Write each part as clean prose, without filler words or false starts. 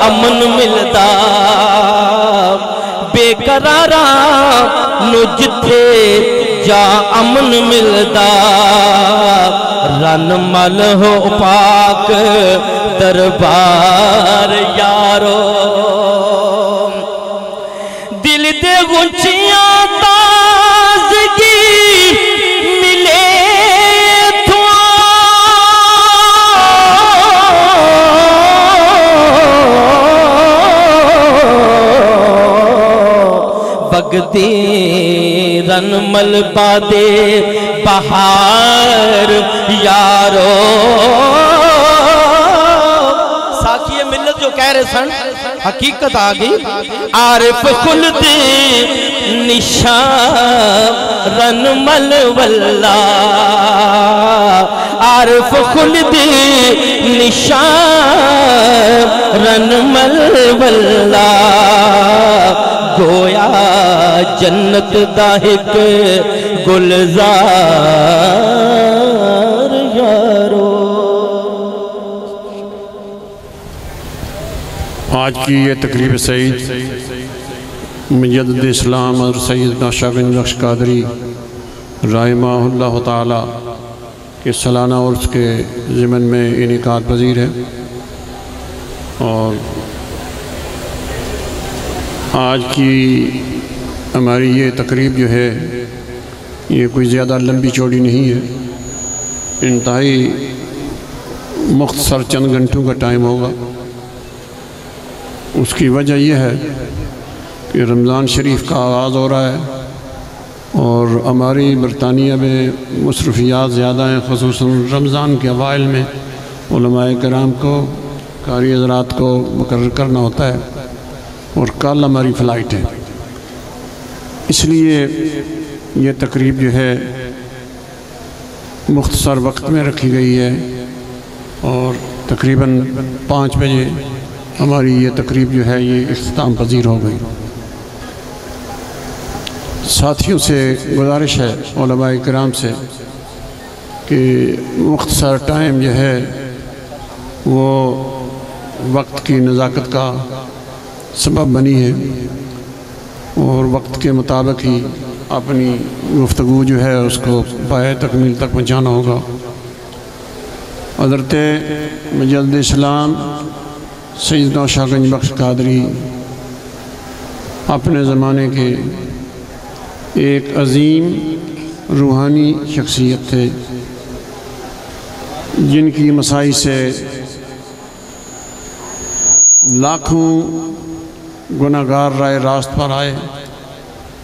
अमन मिलदा, बेकरारा नु जिथे जा अमन मिलदा। रन मल हो पाक दरबार यारो, दिल दे गुंचियां ताज़गी मिले थो, बगदे रन मलबा दे बहार यारो। साखी मिलत जो कह रहे सन हकीकत आ गई। आरिफ खुल्द निशान रन मलवल्ला, आरिफ खुल्द निशान रन मलवल्ला। गोया जन्नत दा एक गुलजार यारो। आज की ये तकरीब सईद मुजद्दिद इस्लाम और सैयद नौशागंज बख्श कादरी रहमहुल्लाह ताला के सालाना उर्स के ज़िमन में इनेकाद पजीर है। और आज की हमारी ये तकरीब जो है ये कोई ज़्यादा लंबी चौड़ी नहीं है, इंतहाई मुख्तसर चंद घंटों का टाइम होगा। उसकी वजह यह है कि रमज़ान शरीफ का आगाज़ हो रहा है और हमारी बरतानिया में मसरूफियात ज़्यादा हैं, ख़ुसूसन रमज़ान के अवाइल में उलमाए कराम को कारी हज़रात को मुकर्रर करना होता है और कल हमारी फ़्लाइट है। इसलिए ये तकरीब जो है मुख्तसर वक्त में रखी गई है और तकरीबन 5 बजे हमारी ये तकरीब जो है ये इख्तिताम पजीर हो गई। साथियों से गुजारिश है उलमाए किराम से कि मुख्तसर टाइम जो है वो वक्त की नज़ाकत का सबब बनी है और वक्त के मुताबिक ही अपनी गुफ्तगू जो है उसको पाए तकमील तक पहुँचाना होगा। हज़रत मुजद्दिद इस्लाम सैयद नौशागंज बख्श कादरी अपने ज़माने के एक अजीम रूहानी शख्सियत थे, जिनकी मसाई से लाखों गुनाहगार राय रास्त पर आए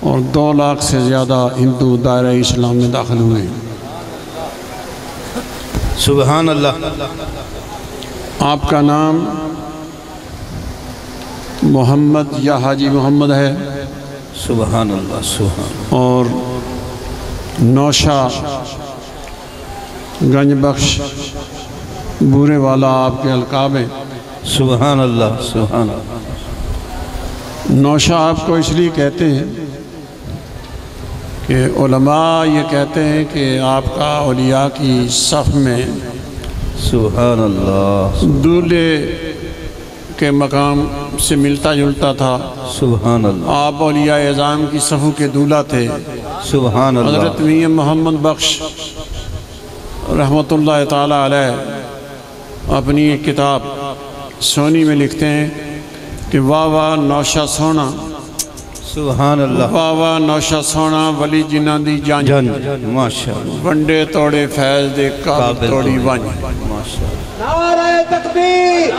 और 2 लाख से ज़्यादा हिंदू दायरा इस्लाम में दाखिल हुए। सुबहान अल्लाह। आपका नाम मोहम्मद या हाजी मोहम्मद है। सुबहान अल्लाह सुबहान। और नौशा गंज बख्श बूरे वाला आपके अलकाब हैं। सुबहान अल्लाह सुबहान। नौशा आपको इसलिए कहते हैं कि उलमा ये कहते हैं कि आपका औलिया की सफ़ में सुबहान अल्लाह दूल्हे के मकाम से मिलता जुलता था। सुबहान अल्लाह। आप औलिया एज़ाम की सफ़ों के दूल्हा थे। सुबहान अल्लाह। हज़रत मियां मोहम्मद बख्श रहमतुल्लाह ताला अलैह अपनी एक किताब सोनी में लिखते हैं कि वाह वाह नौशा सोना। सुबहान अल्लाह। वाह वाह नौशा सोना वली जिन्हां दी जांच माशाअल्लाह। वंडे तोड़े फैज़ दे काबिल तोड़ी वंज। माशाअल्लाह। नारे तकबीर,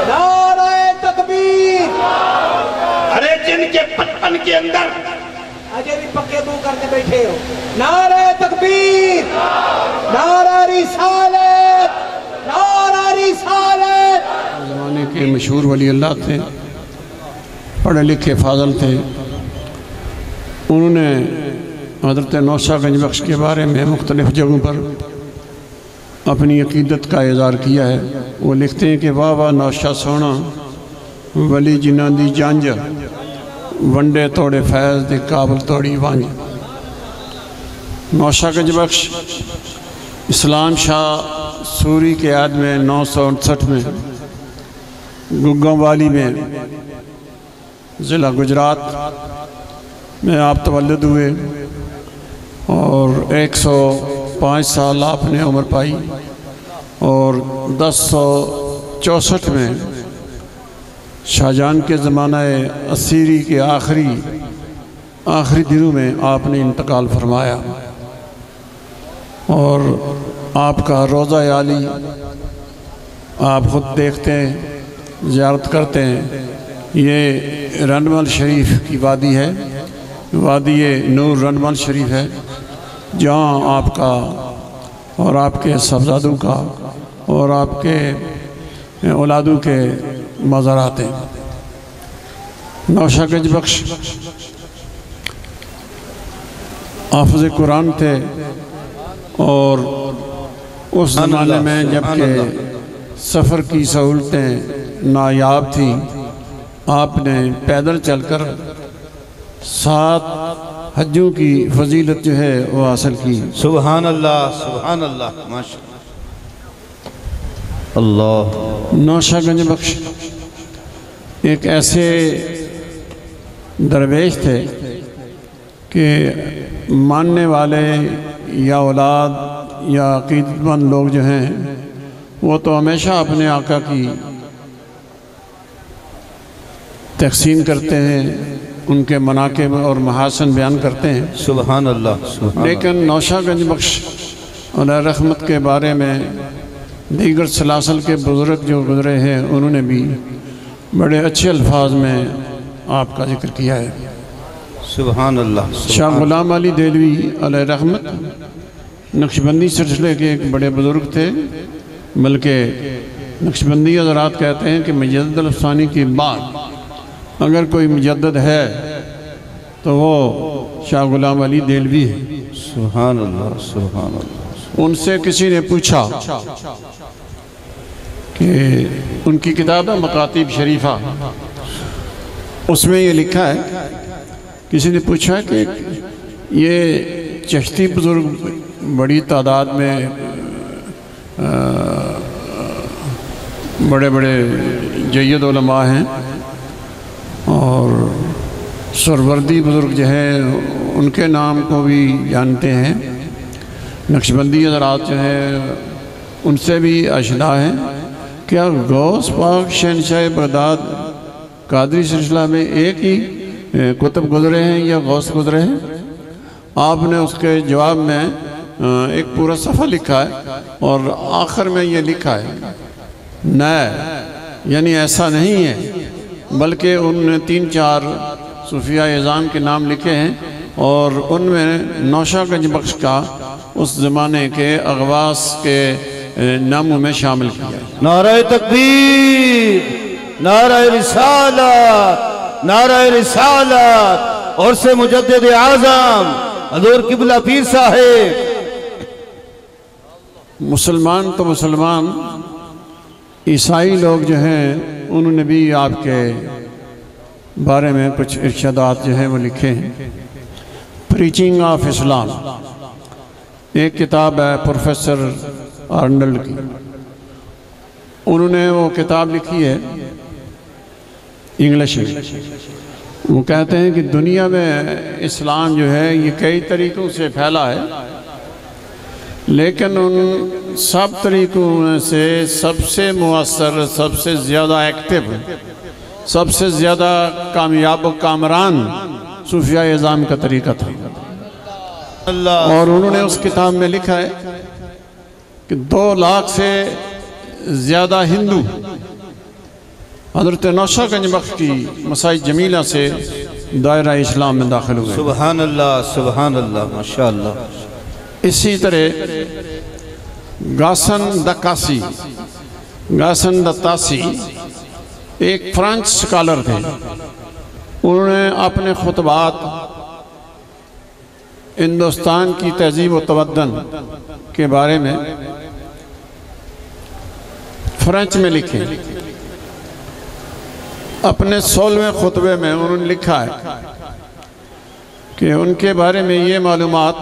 नारे तकबीर। अरे जिनके 55 के अंदर अजय भी पक्के मुंह करके बैठे हो। नारे तकबीर, नारा रिसालत, नारा रिसालत। ज़माने के मशहूर वली अल्लाह थे, पढ़े लिखे फाज़ल थे। उन्होंने हज़रत नौशागंज बख्श के बारे में मुख्तलिफ़ जगहों पर अपनी अकीदत का इज़हार किया है। वो लिखते हैं कि वाह वाह नौशा सोना वली जिन्हां दी जंज वंडे तोड़े फैज़ दे काबल तोड़ी वंज। नौशागंज बख्श इस्लाम शाह सूरी के याद में 968 में गुग्गांवाली में ज़िला गुजरात में आप तवल्लुद हुए और 105 साल आपने उम्र पाई और 1064 में शाहजहां के ज़माना असीरी के आखिरी दिनों में आपने इंतकाल फरमाया और आपका रोज़ा आली आप ख़ुद देखते हैं, ज़ियारत करते हैं। ये रनमल शरीफ की वादी है, वादी नूर रनमल शरीफ है, जहाँ आपका और आपके साहबजादों का और आपके औलादों के मज़ारात हैं। नौशागंज बख्श हाफ़िज़ कुरान थे और उस ज़माने में जबकि सफ़र की सहूलतें नायाब थी, आपने पैदल चलकर 7 हज्जों की फजीलत जो है वो हासिल की। सुभान अल्लाह, सुभान अल्लाह, माशाअल्लाह। नौशागंज बख्श एक ऐसे दरवेश थे कि मानने वाले या औलाद या अक़ीदतमंद लोग जो हैं वो तो हमेशा अपने आका की तक़सीम करते हैं, उनके मनाक़िब और महासन बयान करते हैं। सुभान अल्लाह, सुभान लेकिन नौशागंज बख्श अलैह रहमत के बारे में दीगर सलासल के बुज़ुर्ग जो गुज़रे हैं उन्होंने भी बड़े अच्छे अल्फाज में आपका जिक्र किया है। सुभान अल्लाह। शाह गुलाम अली देलवी अलैह रहमत नक्शबंदी सिलसिले के एक बड़े बुज़ुर्ग थे, बल्कि नक्शबंदी हज़रात कहते हैं कि मुजद्दिद अल-अफ़सानी के बाद अगर कोई मुजद्दिद है तो वो शाह गुलाम अली देलवी है। सुभान अल्लाह, सुभान अल्लाह। उनसे किसी ने पूछा कि उनकी किताब है मकातिब शरीफा, उसमें ये लिखा है, किसी ने पूछा कि ये चिश्ती बुज़ुर्ग बड़ी तादाद में बड़े बड़े जय्यद उलमा हैं और सरवर्दी बुज़ुर्ग जो हैं उनके नाम को भी जानते हैं, नक्शबंदी हज़रात जो हैं उनसे भी आशना हैं। क्या गौस पाक शहनशाह बगदाद कादरी सिलसिला में एक ही कुतुब गुज़रे हैं या गौस गुज़रे हैं? आपने उसके जवाब में एक पूरा सफ़ा लिखा है और आखिर में ये लिखा है न, यानी ऐसा नहीं है, बल्कि उनने 3-4 सूफिया एज़ाम के नाम लिखे हैं और उनमें नौशागंज बख्श का उस ज़माने के अगवास के नामों में शामिल किया है। नारे तकबीर, नारे रिसालत, नारे रिसालत और से मुजद्दिद आज़म हज़ूर किबला पीर साहिब। मुसलमान तो मुसलमान, ईसाई लोग जो हैं उन्होंने भी आपके बारे में कुछ इरशादात जो हैं वो लिखे हैं। प्रीचिंग ऑफ इस्लाम एक किताब है प्रोफेसर आर्नल्ड की, उन्होंने वो किताब लिखी है इंग्लिश में। वो कहते हैं कि दुनिया में इस्लाम जो है ये कई तरीक़ों से फैला है, लेकिन उन सब तरीक़ों में से सबसे मुअस्सर, सबसे ज़्यादा एक्टिव, सबसे ज़्यादा कामयाब व कामरान सूफिया एज़ाम का तरीक़ा था। और उन्होंने उस किताब में लिखा है कि 2 लाख से ज़्यादा हिंदू हज़रत नौशागंज बख्श की मसाइज जमीला से दायरा इस्लाम में दाखिल हुए। सुभान अल्लाह, सुभान अल्लाह, माशाअल्लाह। इसी तरह गासन दत्तासी एक फ्रेंच स्कॉलर थे, उन्होंने अपने खुतबात हिंदुस्तान की तहजीब व तमद्दन के बारे में फ्रेंच में लिखे। अपने 16वें खुतबे में उन्होंने लिखा है कि उनके बारे में ये मालूमात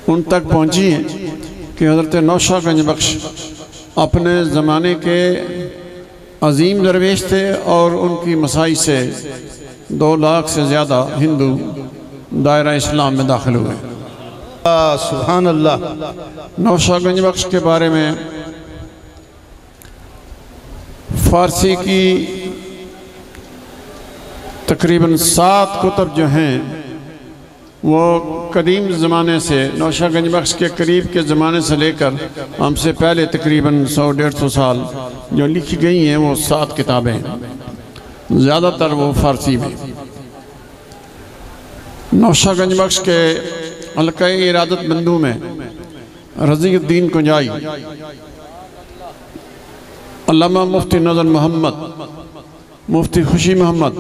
उन तक पहुंची है कि हज़रत नौशागंज बख्श अपने ज़माने के अजीम दरवेश थे और उनकी मसाई से 2 लाख से ज़्यादा हिंदू दायरा इस्लाम में दाखिल हुए। सुभान अल्लाह। नौशागंज बख्श के बारे में फ़ारसी की तकरीबन 7 कुतुब जो हैं वो कदीम ज़माने से नौशागंज बख्श के करीब के ज़माने से लेकर हमसे पहले तकरीबन 100-150 साल जो लिखी गई हैं वो 7 किताबें हैं, ज़्यादातर वो फ़ारसी में। नौशागंज बख्श के हल्का इरादत बंदू में रज़ीउद्दीन कुंजाई, अल्लामा मुफ्ती नज़र मोहम्मद, मुफ्ती खुशी मोहम्मद,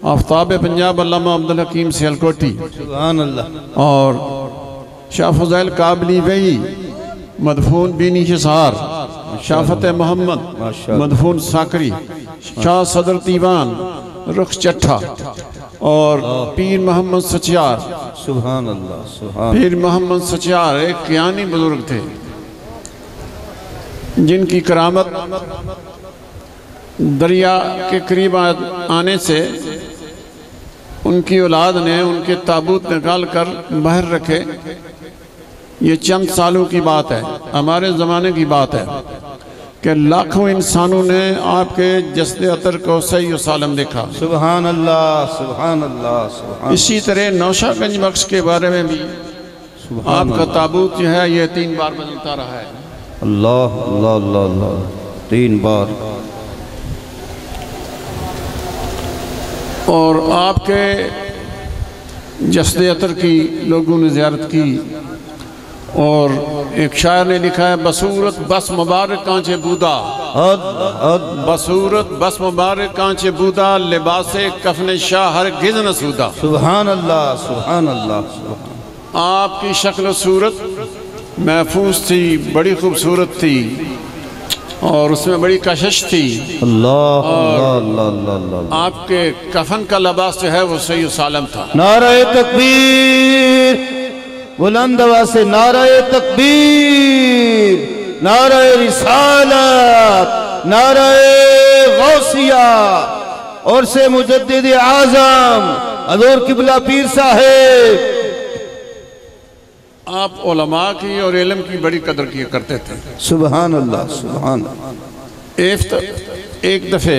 आफ्ताब पंजाब अल्लामा अब्दुल हकीम सियालकोटी, सुभान अल्लाह, और शाह फज़ैल काबली वही मदफून बीनी हिसार, शाह फतेह मोहम्मद मदफून साकरी, शाह सदर दीवान रुख चट्ठा और पीर मोहम्मद सचियार। सुभान अल्लाह, सुभान। पीर मोहम्मद सचियार एक कियानी बुजुर्ग थे जिनकी करामत दरिया के करीब आने से उनकी औलाद ने उनके ताबूत निकाल कर बाहर रखे। ये चंद सालों की बात है, हमारे ज़माने की बात है कि लाखों इंसानों ने आपके जस्द अतर को सही व सालम देखा। सुभान अल्लाह, सुभान अल्लाह, सुभान। इसी तरह नौशागंज बख्श के बारे में भी आपका ताबूत जो है ये 3 बार बदलता रहा है। अल्लाह अल्लाह अल्लाह अल्लाह, 3 बार। और आपके जस्द अतर की लोगों ने ज़ियारत की और एक शायर ने लिखा है, बसूरत बस मुबारक कांचे बूदा, बसूरत बस मुबारक कांचे बूदा, लिबासे कफने शाह हर गिज़ न सूदा। सुभान अल्लाह, सुभान अल्लाह, सुभान। आपकी शक्ल सूरत महफूज थी, बड़ी खूबसूरत थी और उसमें बड़ी कशिश थी। अल्लाह अल्लाह अल्लाह अल्लाह। आपके कफन का लिबास जो है वो सही सालम था। नारे तकबीर, बुलंद आवाज़ से नारे तकबीर, नारे रिसालत, नारे गौसिया और से मुजद्दिद आज़म हज़ूर किबला पीर साहेब। आप उलमा की और इल्म की बड़ी कदर किया करते थे। सुभान अल्लाह, सुभान अल्लाह। एक दफ़े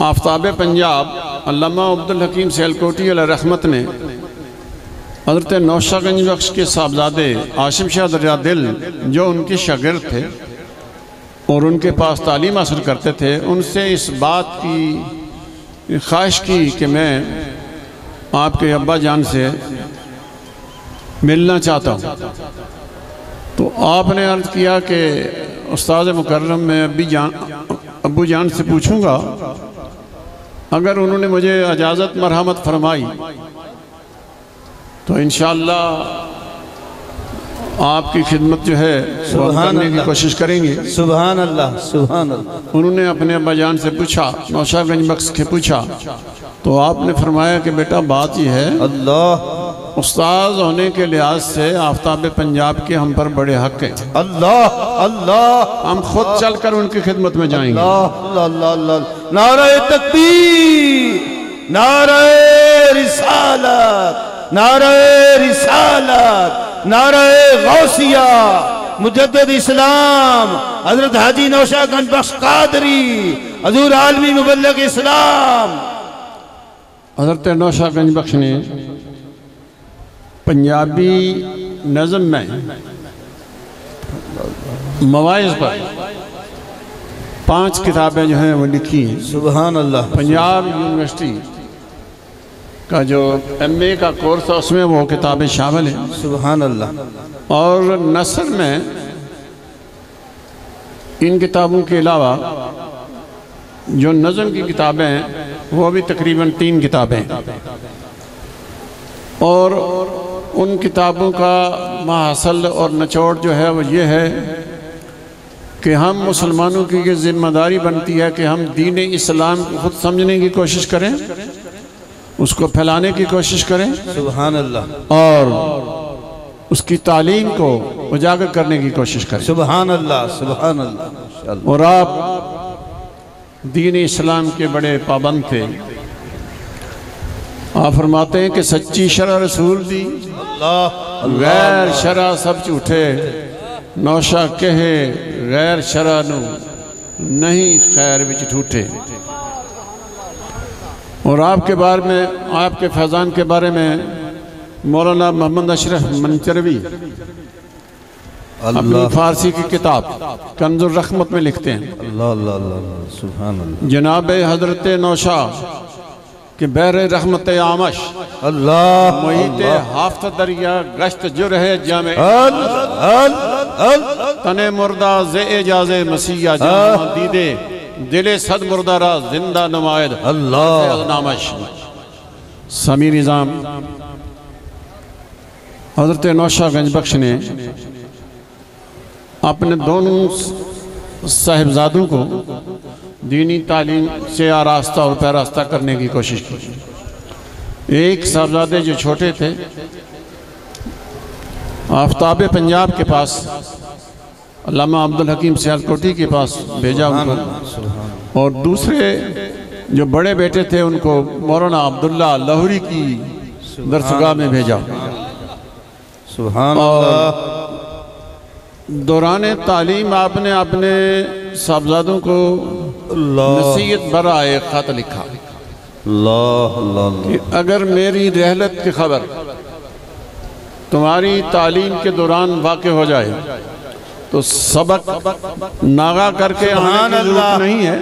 आफ्ताब पंजाब अल्लामा अब्दुल हकीम सियालकोटी अलैहि रहमत ने हज़रत नौशागंज बख्श के साहबजादे आशिम शाह दरिया दिल जो उनके शागिर्द थे और उनके पास तालीम हासिल करते थे, उनसे इस बात की ख्वाहिश की कि मैं आपके अब्बा जान से मिलना चाहता हूँ। तो आपने अर्ज़ किया कि उस्ताद मुकर्रम मैं अब्बू जान से पूछूंगा, अगर उन्होंने मुझे इजाज़त मरहमत फरमाई तो इंशाअल्लाह आपकी खिदमत जो है वो करने की कोशिश करेंगे। सुभान अल्लाह, सुभान अल्लाह। उन्होंने अपने अब्बा जान से पूछा, नौशागंज बख्श के पूछा, तो आपने फरमाया कि बेटा बात यह है, अल्लाह उस्ताद होने के लिहाज से आफ्ताब पंजाब के हम पर बड़े हक हैं। अल्लाह अल्लाह। हम खुद चलकर उनकी खिदमत में जाएंगे। अल्लाह अल्लाह अल्लाह। नारे तकबीर, नारे रिसालत, नारे रिसालत, नारे गौसिया, मुजद्दिद इस्लाम हजरत हाजी नौशागंज बख्श कादरी हजूर आलमी मुबल्लिग इस्लाम। हजरत नौशागंज बख्श ने पंजाबी नज़म में मवाइज़ पर 5 किताबें जो हैं वो लिखी हैं। सुभान अल्लाह। पंजाब यूनिवर्सिटी का जो MA का कोर्स है उसमें वो किताबें शामिल हैं। सुभान अल्लाह। और नसर में इन किताबों के अलावा जो नज़म की किताबें हैं वो भी तकरीबन 3 किताबें, और उन किताबों का माहसल और निचोड़ जो है वो ये है कि हम मुसलमानों की ये ज़िम्मेदारी बनती है कि हम दीन इस्लाम को खुद समझने की कोशिश करें, उसको फैलाने की कोशिश करें। सुभान अल्लाह। और उसकी तालीम को उजागर करने की कोशिश करें। सुभान अल्लाह, सुभान अल्लाह। और आप दीन इस्लाम के बड़े पाबंद थे। आप फरमाते हैं कि सच्ची शरअ रसूल दी, गैर शरअ सब झूठे। नौशा कहे गैर शरअ नू नहीं खैर विच झूठे। और आपके बारे में, आपके फैज़ान के बारे में मौलाना मोहम्मद अशरफ मंचरवी अपनी फारसी की किताब कंजुर रहमत में लिखते हैं, अल्लाह अल्लाह अल्लाह, सुभान अल्लाह। जनाब हजरत नौशा के बहरे रहमत आमश अल्लाह मोहित हाफ्त दरिया गश्त जुर है जामे तने मुर्दा जे एजाजे मसीहा जहां दीदे दिले सद मुर्दा रा जिंदा नमायद अल्लाह नामश। समी निज़ाम हजरत नौशा गंज बख्श ने अपने दोनों साहिबजादों को दीनी तालीम से आरास्ता और पैरास्ता करने की कोशिश की। एक साहबजादे जो छोटे थे, आफ्ताब पंजाब के पास अल्लामा अब्दुल हकीम सियालकोटी के पास भेजा उनको, और दूसरे जो बड़े बेटे थे उनको मौलाना अब्दुल्ला लाहौरी की दरसगाह में भेजा। सुभान अल्लाह। दौरान तालीम आपने अपने साहबजादों को नसीहत भरा एक खत लिखा कि अगर मेरी रहलत की खबर तुम्हारी तालीम के दौरान वाक़े हो जाए तो सबक नागा करके आने की जरूरत नहीं है,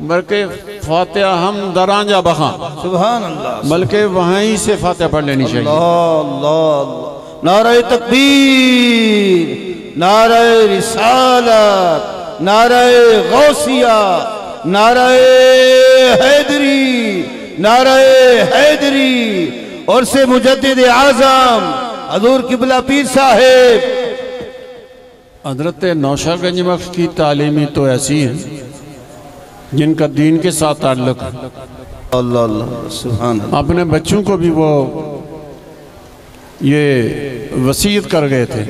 बल्कि फातिहा हम दरांजा बखा, सुभान अल्लाह, बल्कि वहीं से फातिहा पढ़ लेनी चाहिए। अल्लाह, नारे तकबीर, नारे रिसालत, नारे गौसिया, नारे हैदरी, नारे हैदरी, और से मुजद्दिद आज़म हजूर किबला पीर साहेब। हजरत नौशा गंज बख्श की तालीमी तो ऐसी है जिनका दीन के साथ ताल्लुक है। अल्लाह अल्लाह, सुभान अल्लाह। अपने बच्चों को भी वो ये वसीयत कर गए थे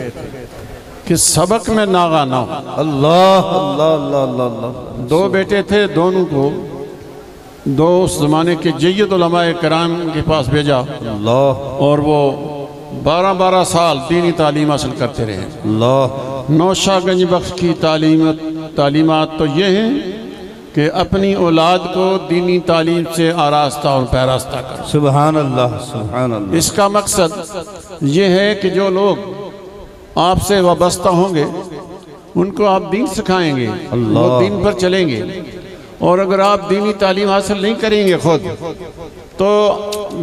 कि सबक में नागा ना हो। अल्लाह अल्लाह अल्लाह अल्लाह। दो बेटे थे, दोनों को दो उस जमाने के जय्यद उलमाए कराम के पास भेजा, अल्लाह, और वो 12-12 साल दीनी तालीम हासिल करते रहे। अल्लाह। नौशा गंज बख्श की तालीमात तो ये हैं कि अपनी औलाद को दीनी तालीम से आरास्ता और पैरास्ता करो। सुभान अल्लाह, सुभान अल्लाह। इसका मकसद ये है कि जो लोग आपसे वाबस्ता होंगे उनको आप दीन सिखाएंगे, वो दीन पर चलेंगे। और अगर आप दीनी तालीम हासिल नहीं करेंगे खुद, तो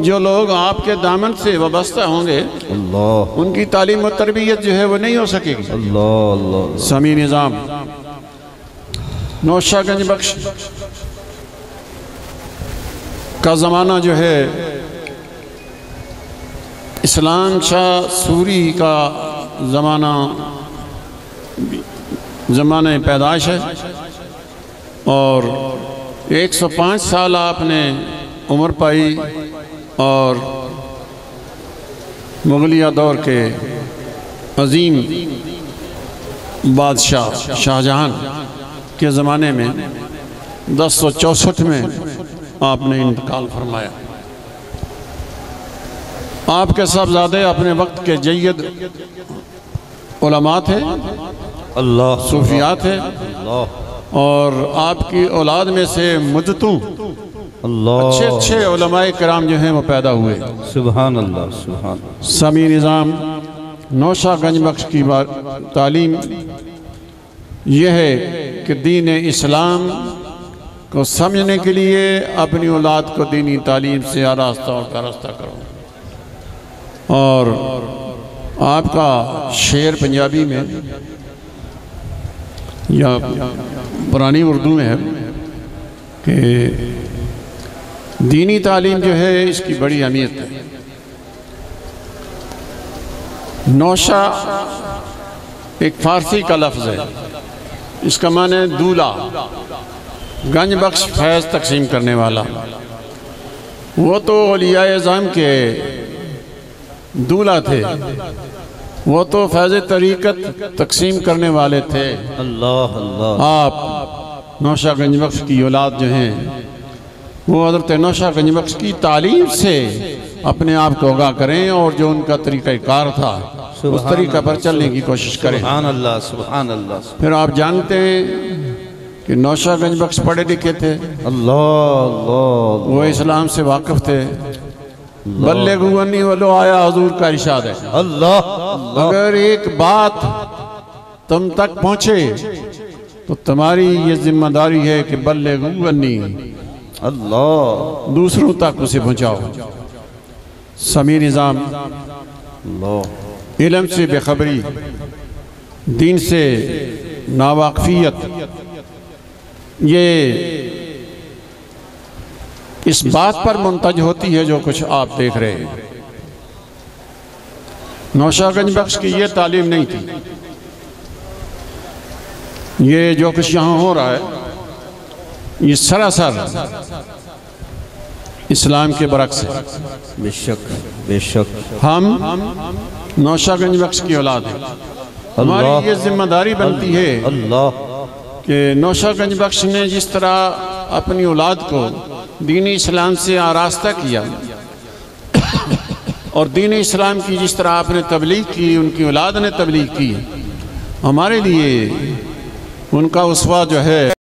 जो लोग आपके दामन से वाबस्ता होंगे अल्लाह, उनकी तालीम और तरबियत जो है वो नहीं हो सकेगी। अल्लाह अल्लाह। समी निज़ाम नौशा गंज बख्श का ज़माना जो है इस्लाम शाह सूरी का ज़माने पैदाइश है, और 105 साल आपने उम्र पाई, और मुगलिया दौर के अजीम बादशाह शाहजहां के ज़माने में 1064 में आपने इंतकाल फरमाया। आपके साहबजादे अपने वक्त के जय्यद उलमा थे, अल्लाह, सूफिया थे, अल्लाह, और आपकी औलाद में से मुद्दतों अल्लाह, अच्छे उलमाए किराम जो हैं वो पैदा हुए। सुभान अल्लाह, सुभान। समी निज़ाम नौशा गंज बख्श की तालीम यह है कि दीन इस्लाम को समझने के लिए अपनी औलाद को दीनी तालीम से आरास्ता और पैरास्ता करो। और आपका शेर पंजाबी में या पुरानी उर्दू में है कि दीनी तालीम जो है इसकी बड़ी अहमियत है। नौशा एक फारसी का लफ्ज़ है, इसका माने है दूल्हा, गंज बख्श फैज़ तकसीम करने वाला। वो तो औलिया-ए-ज़ाम के दूल्हा थे, वो तो फैज़ तरीक़त तकसीम करने वाले थे। अल्लाह अल्लाह। आप नौशा गंज बख्श की औलाद जो हैं वो हज़रत नौशा गंज बख्श की तालीम से अपने आप को आगाह करें और जो उनका तरीक़ाकार था उस तरीक़ा पर चलने की कोशिश करें। सुभान अल्लाह सुभान अल्लाह। फिर आप जानते हैं कि नौशा गंज बख्श पढ़े लिखे थे, अल्लाह अल्लाह। वो इस्लाम से वाकिफ़ थे। बल्लिगू अन्नी वलो आया हुजूर का इरशाद है, अल्लाह। अगर एक बात तुम तक पहुँचे तो तुम्हारी ये जिम्मेदारी है कि बल्लिगू अन्नी, अल्लाह, दूसरों तक उसे पहुँचाओ। समी निज़ाम इल्म से बेखबरी, दीन से नावाकफियत, ये इस बात पर मुंतज होती है जो कुछ आप देख रहे हैं। नौशा गंज बख्श की ये तालीम नहीं थी। ये जो कुछ यहाँ हो रहा है ये सरासर इस्लाम के बरक्स है। बेशक बेशक। हम नौशा गंज बख्श की औलाद है। हमारी ये जिम्मेदारी बनती है अल्लाह कि नौशा गंज बख्श ने जिस तरह अपनी औलाद को दीन इस्लाम से आरास्ता किया और दीन इस्लाम की जिस तरह आपने तबलीग की, उनकी औलाद ने तबलीग की, हमारे लिए उनका उसवा जो है